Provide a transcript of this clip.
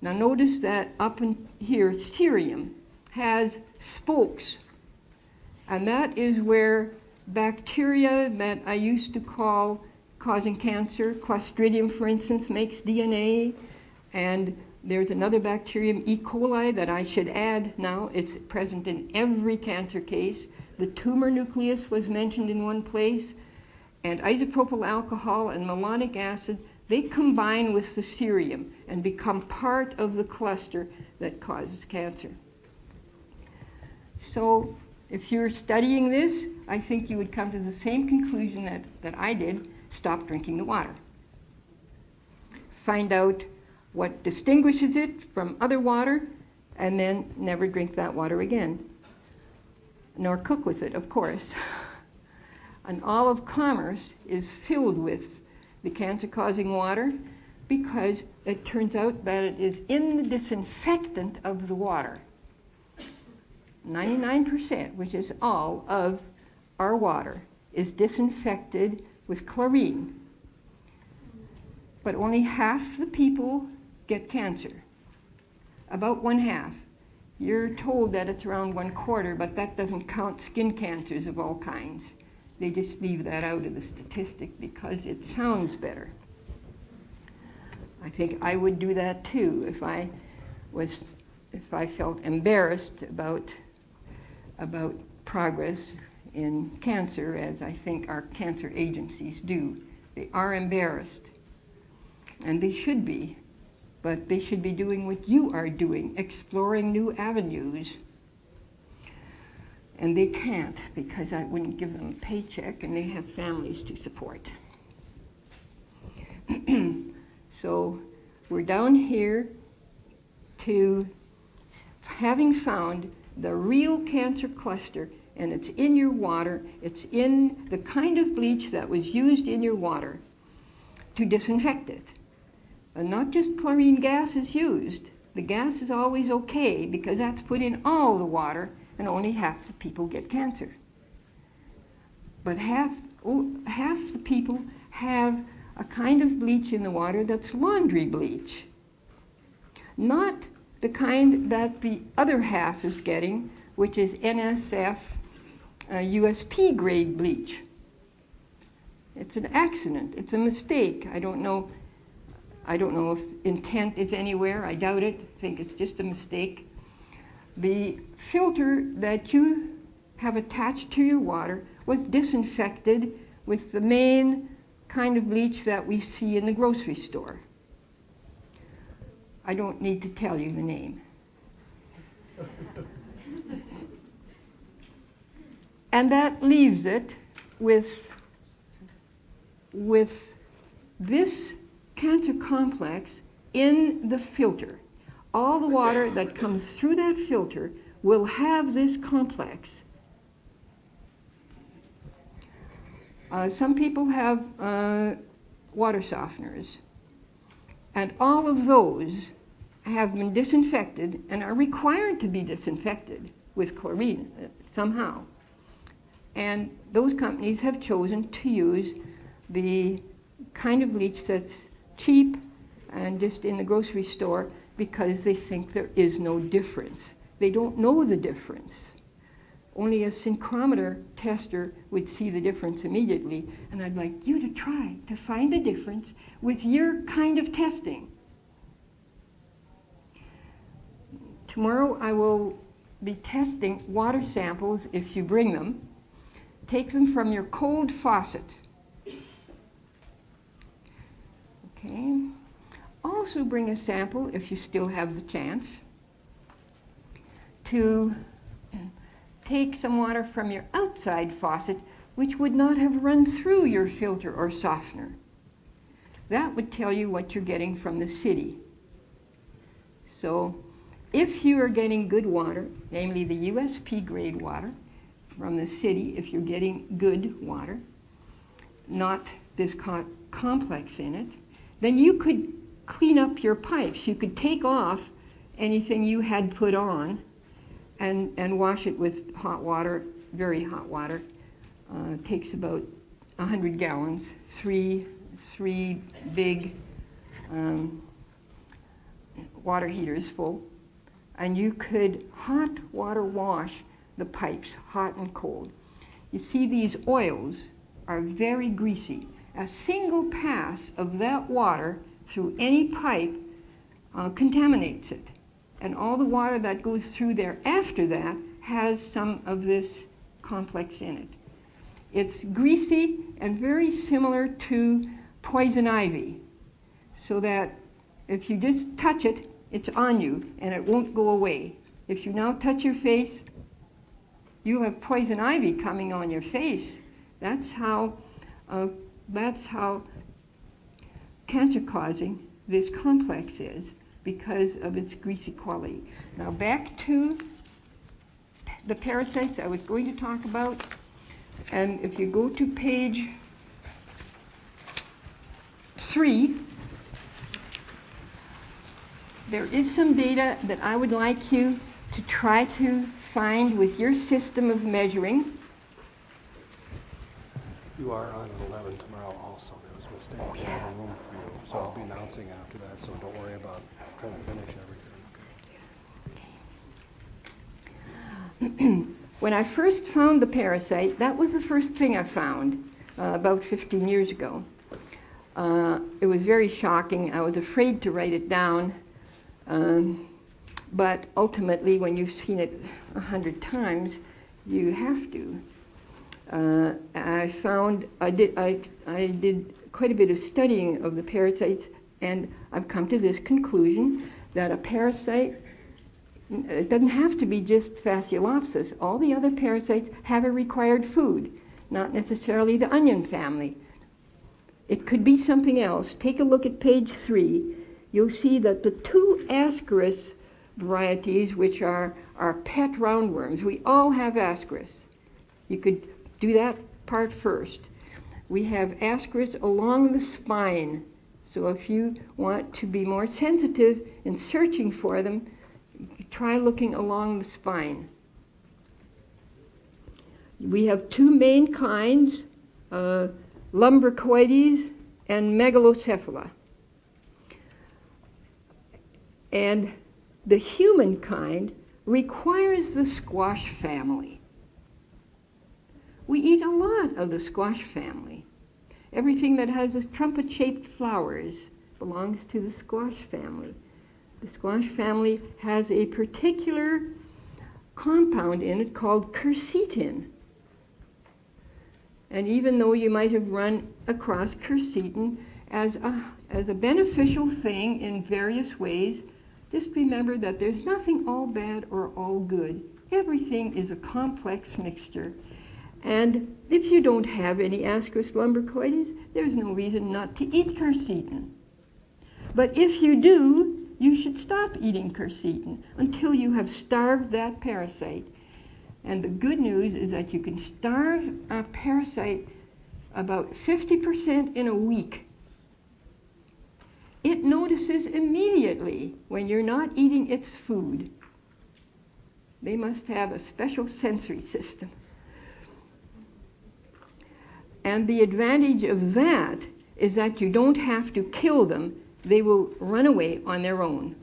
Now notice that up in here, cerium has spokes. And that is where bacteria that I used to call causing cancer, Clostridium, for instance, makes DNA. And there's another bacterium, E. coli, that I should add now. It's present in every cancer case. The tumor nucleus was mentioned in one place. And isopropyl alcohol and malonic acid, they combine with the cerium and become part of the cluster that causes cancer. So if you're studying this, I think you would come to the same conclusion that I did. Stop drinking the water. Find out what distinguishes it from other water, and then never drink that water again. Nor cook with it, of course. And all of commerce is filled with the cancer-causing water because it turns out that it is in the disinfectant of the water. 99%, which is all of our water, is disinfected with chlorine. But only half the people get cancer. About 1/2. You're told that it's around 1/4, but that doesn't count skin cancers of all kinds. They just leave that out of the statistic because it sounds better. I think I would do that too if I felt embarrassed about progress in cancer, as I think our cancer agencies do. They are embarrassed, and they should be, but they should be doing what you are doing, exploring new avenues. And they can't because I wouldn't give them a paycheck, and they have families to support. So we're down here to having found the real cancer cluster, and it's in your water. It's in the kind of bleach that was used in your water to disinfect it. And not just chlorine gas is used. The gas is always okay because that's put in all the water, and only half the people get cancer. But half the people have a kind of bleach in the water that's laundry bleach. Not the kind that the other half is getting, which is NSF USP grade bleach. It's an accident. It's a mistake. I don't know if intent is anywhere. I doubt it. I think it's just a mistake. The filter that you have attached to your water was disinfected with the main kind of bleach that we see in the grocery store. I don't need to tell you the name. And that leaves it with this cancer complex in the filter. All the water that comes through that filter will have this complex. Some people have water softeners, and all of those have been disinfected and are required to be disinfected with chlorine somehow. And those companies have chosen to use the kind of bleach that's cheap and just in the grocery store because they think there is no difference. They don't know the difference. Only a synchrometer tester would see the difference immediately, and I'd like you to try to find the difference with your kind of testing. Tomorrow I will be testing water samples if you bring them. Take them from your cold faucet. Okay. Also bring a sample, if you still have the chance, to take some water from your outside faucet, which would not have run through your filter or softener. That would tell you what you're getting from the city. So if you are getting good water, namely the USP grade water from the city, if you're getting good water, not this complex in it, then you could clean up your pipes. You could take off anything you had put on and wash it with hot water, very hot water. It takes about 100 gallons, three big water heater is full, and you could hot water wash the pipes, hot and cold. You see, these oils are very greasy. A single pass of that water through any pipe contaminates it. And all the water that goes through there after that has some of this complex in it. It's greasy and very similar to poison ivy, so that if you just touch it, it's on you and it won't go away. If you now touch your face, you have poison ivy coming on your face. That's how cancer-causing this complex is, because of its greasy quality. Now back to the parasites I was going to talk about. And if you go to page 3, there is some data that I would like you to try to find with your system of measuring. You are on at 11 tomorrow also. There was a mistake. Oh, We yeah. have a room for you. So I'll be announcing after that, so don't worry about trying to finish everything. When I first found the parasite, that was the first thing I found about 15 years ago. It was very shocking. I was afraid to write it down. But ultimately, when you've seen it 100 times, you have to. I did quite a bit of studying of the parasites, and I've come to this conclusion that a parasite, it doesn't have to be just Fasciolopsis. All the other parasites have a required food, not necessarily the onion family. It could be something else. Take a look at page 3. You'll see that the 2 Ascaris varieties, which are our pet roundworms, we all have Ascaris. You could do that part first. We have Ascaris along the spine. So if you want to be more sensitive in searching for them, try looking along the spine. We have 2 main kinds, Lumbricoides and Megalocephala. And the human kind requires the squash family. We eat a lot of the squash family. Everything that has trumpet-shaped flowers belongs to the squash family. The squash family has a particular compound in it called quercetin. And even though you might have run across quercetin as a beneficial thing in various ways, just remember that there's nothing all bad or all good. Everything is a complex mixture. And if you don't have any Ascaris lumbricoides, there's no reason not to eat quercetin. But if you do, you should stop eating quercetin until you have starved that parasite. And the good news is that you can starve a parasite about 50% in a week. It notices immediately when you're not eating its food. They must have a special sensory system. And the advantage of that is that you don't have to kill them. They will run away on their own.